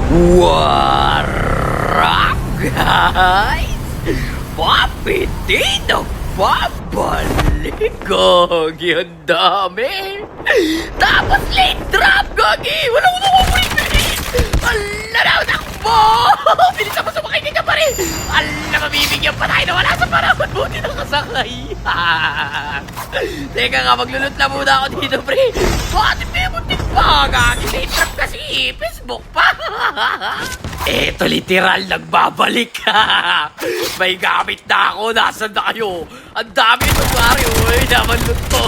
Warap, guys! Papiti nagpabalik, Gogi, ang dami! Tapos late drop, Gogi! Walang nakapagpapit! Ala na, takbo! Bilisan mo sumakay ka pa rin! Ala, mabibigyan pa tayo na wala sa panahon! Buti nakasakay! Teka nga, maglulot na muna ako dito, pre! Bakit hindi mo tikpa? Gagi, late drop kasi Facebook pa! Eto literal nagbabalik. May gamit na ako. Nasaan na kayo? Ang dami ito pare. Uy, naman loot to.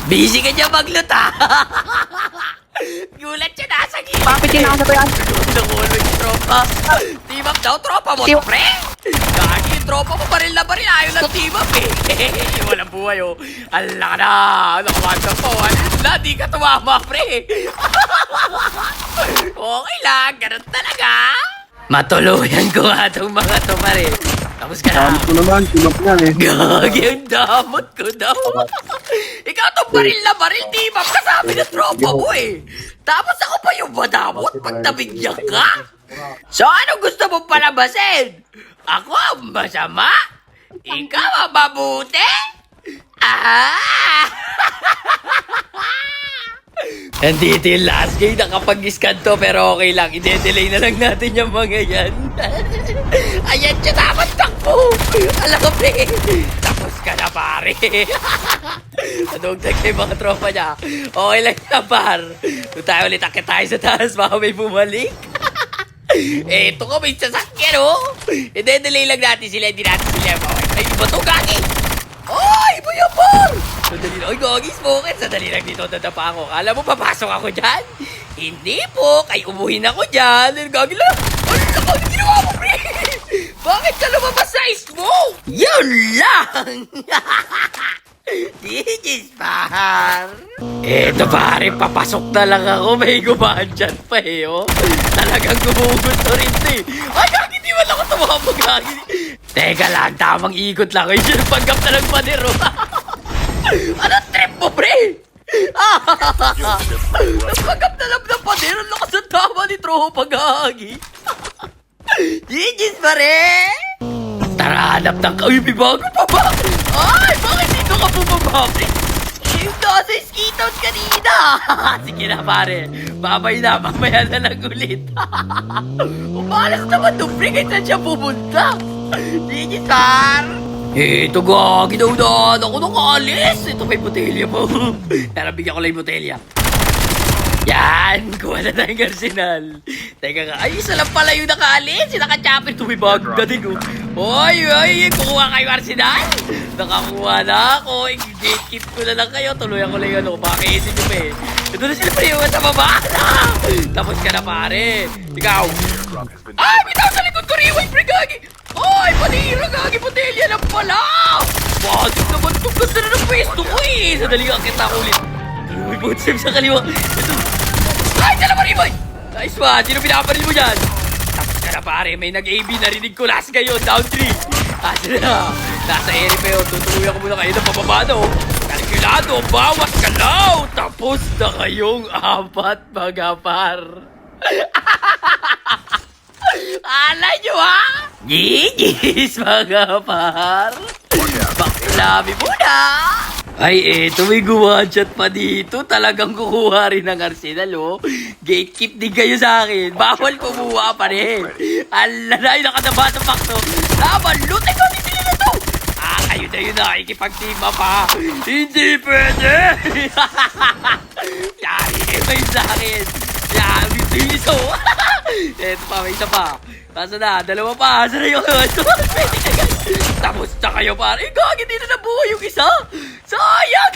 Busy ka dyan magloot ha. Gulat siya nasa gilid. Papitin ako sa bayan. Nakulo yung tropa. Team up daw tropa mo to, pre. Gagi yung tropa mo baril na baril. Ayaw ng team up eh. Walang buhay oh. Ala ka na. Nakamanda po. Ala, di ka tumama, pre. Okay lang, ganun talaga. Matuluyan ko nga itong mga to, pare. Tapos ka na. Damot ko naman, tinap niyan eh. Gagi, ang damot ko daw. Ikaw itong baril na baril, di ba? Kasabi ng tropa mo eh. Tapos ako pa yung madamot pag nabigyan ka. So, anong gusto mo palabasin? Ako ang masama? Ikaw ang mabuti? Ah! Nandito yung last game, nakapag-scan to pero okay lang, i-delay na lang natin yung mga yan. Ayan siya, dapat takbo! Alam ko, pre! Tapos ka na, pare! Nadugtag kayo mga tropa niya. Okay lang na, par. Doon tayo ulit, akit tayo sa taas, baka may bumalik. Eto ko, may sasakyan, oh! I-delay lang natin sila, hindi natin sila. Ay, iba to, gagi! Ay, iba yung par! Sandali lang. Oy, Gogi, smoke. Sandali lang dito. Dadapa ako. Kala mo, papasok ako dyan? Hindi po. Kay umuhin ako dyan. Gogi lang. Ano na kang ginawa mo, pre? Bakit ka lumabas sa smoke? Yun lang. Digis, par. Eto, pare. Papasok na lang ako. May gumaan dyan pa eh, oh. Talagang gumugusto rin to eh. Ay, Gogi, di wala ko tumabag, Gogi. Teka lang, tamang ikot lang. Ay, dyan, panggap na ng panero. Anong trip mo, pre? Nagpagap na lang na pader. Ang lakas ng tama ni Tropa Gagi. Gigis pa rin. Tara, hanap ng Uy, may bago pa ba? Ay, bakit dito ka bumaba, pre? Yung nasa skitout kanina. Sige na, pare. Babay na, mamaya na lang ulit. Umalas naman to, pre. Kahit saan siya pumunta. Gigis, par. Ito, Gagi daw na. Ako nakalis. Ito may botelya po. Tara, bigyan ko lang yung botelya. Yan. Kuha na tayong arsenal. Teka nga. Ay, isa lang pala yung nakaalis. Yung naka-chopper. Ito may bag na din, oh. Oy, oy. Kukuha kayo arsenal. Nakakuha na ako. I-gatekeep ko na lang kayo. Tuluyan ko lang yun, oh. Pakiisin nyo pa eh. Ito na sila pa yung sa baba. Tapos ka na, pare. Ikaw. Ay, bitaw sa likod ko. Rewind, pre, Gagi. Ay, panira, Gagi, botelya lang pala! Bakit naman itong ganda na ng pwesto ko eh! Sadali ka, kita ko ulit. Uy, botsem sa kaliwa. Ito. Ay, dalawa rin, boy! Nice one! Sino pinaparil mo dyan? Tapos ka na, pare. May nag-AB. Narinig ko last ngayon. Down 3. Asa na? Nasa area pa yun. Tutuluyan ko muna kayo ng pababado. Kalkulado, bawas ka now! Tapos na kayong apat, mga par. Ala nyo ha? Gigis mga par. Baklabi muna. Ay eto may gumanchat pa dito. Talagang kukuha rin ng arsenal oh. Gatekeep din kayo sa akin. Bawal kumuha pa rin. Ala na yung nakadaba ng pakto. Laban loot. Ay kami sila na to. Kayo na yun nakikipag-teama pa. Hindi pwede. Yari kayo sa akin. Yari piso. Eto pa, may isa pa. Nasa na, dalawa pa. Asa na yung tapos na kayo, pare. Gagi, hindi na nabuhay yung isa. Sayang.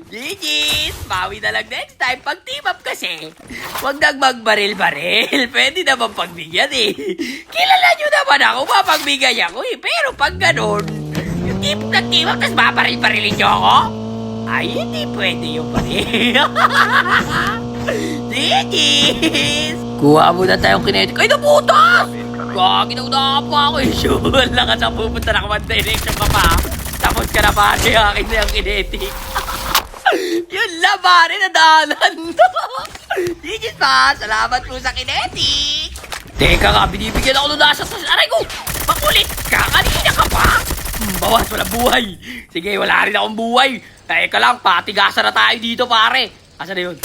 Gigis, bawi na lang next time pag team up kasi. Huwag nang magbaril-baril. Pwede naman pagbigyan eh. Kilala nyo naman ako, mapagbigay ako eh. Pero pag ganun, yung team up, tas babaril-barilin nyo ako? Ay, hindi pwede yung pare. Digis! Kuha muna tayong kinetic. Ay, nabutas! Gagi na pa ako eh. Sure lang ka sa pupunta na command direction ka pa. Tapos ka na pare, akin na yung kinetic. Yun lang pare, nadaanan. GG's pa! Salamat po sa kinetic! Teka nga, binibigyan ako ng nasa sa aray ko! Makulit ka! Kanina ka pa! Bawas, walang buhay! Sige, wala rin akong buhay! Teka lang, patigasan na tayo dito, pare! Asa na yun?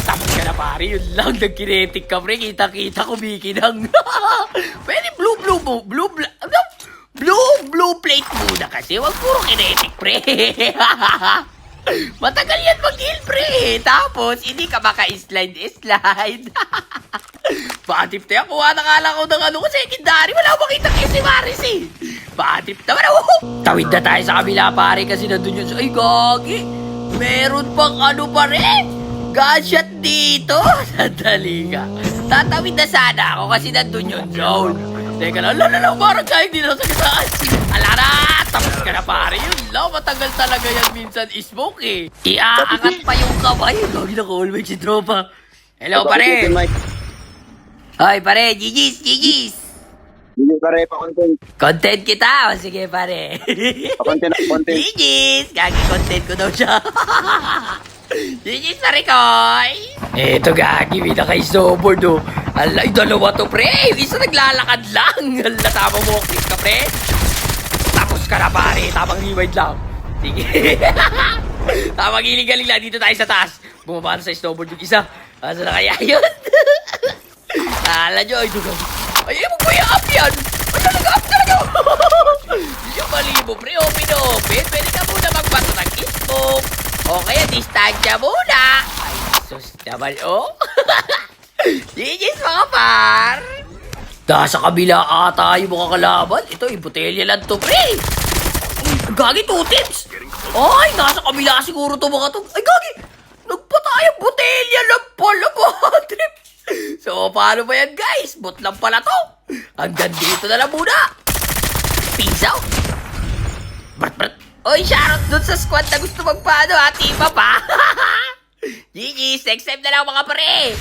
Tapos ka na, pare. Yun lang, nag-kinetic ka, pre. Kita-kita, kumikinang. Pwede blue plate muna kasi. Wag puro kinetic, pre. Matagal yan mag-heal, pre. Tapos, hindi ka maka-slide. Batip tayo. Kuha na nga lang ako ng ano ko, secondary. Wala akong makita kayo si Maris, eh. Batip naman ako. Tawid na tayo sa kabila, pare, kasi nandun yun. Ay, gagi. Meron pang ano pa rin. Gunshot dito. Sandali ka. Tatawid na sana ako kasi nandun yung zone. Teka lang, parang kahit di na sa kitaan. Alara, tapos ka na pare. Yun lang, matagal talaga yan minsan smoke eh. Iaangat pa yung kamay. Lagi na ko-always si tropa. Hello pare. Hoy pare, GG's. Hindi pare, pa-content. Content kita. O sige pare. Pa-content. GG's. Gagi content ko daw siya. GG's pare koy. Eto gagi, may naka-snowboard oh. Alay, dalawa to pre. Yung isa naglalakad lang. Hala, tama mo, kiss ka pre. Tapos ka na pare, tamang rewind lang. Sige. Tamang giling-galing lang, dito tayo sa taas. Bumaba na sa snowboard yung isa. Asa na kaya yun? Ala nyo, ay dugang. Ay, magpaya-up yan. Ay, nag-up talaga. Yung mali mo, pre, open. Pwede ka muna magbato ng smoke. O kaya, distansya muna. Ay, sus naman, oh. GG's mga par. Nasa kabila ata yung mga kalaban. Ito, yung botelya lang to, pre. Gagi, 2 tips. Ay, nasa kabila siguro to mga to. Ay, gagi. Nagpatayang botelya lang pala, mga trip. So, paano ba yan, guys? Bot lang pala to. Hanggang dito na lang muna. Peace out. Brat. Oy, shoutout dun sa squad na gusto magpaano, ha? Tipa pa. GG's, next time na lang mga pare.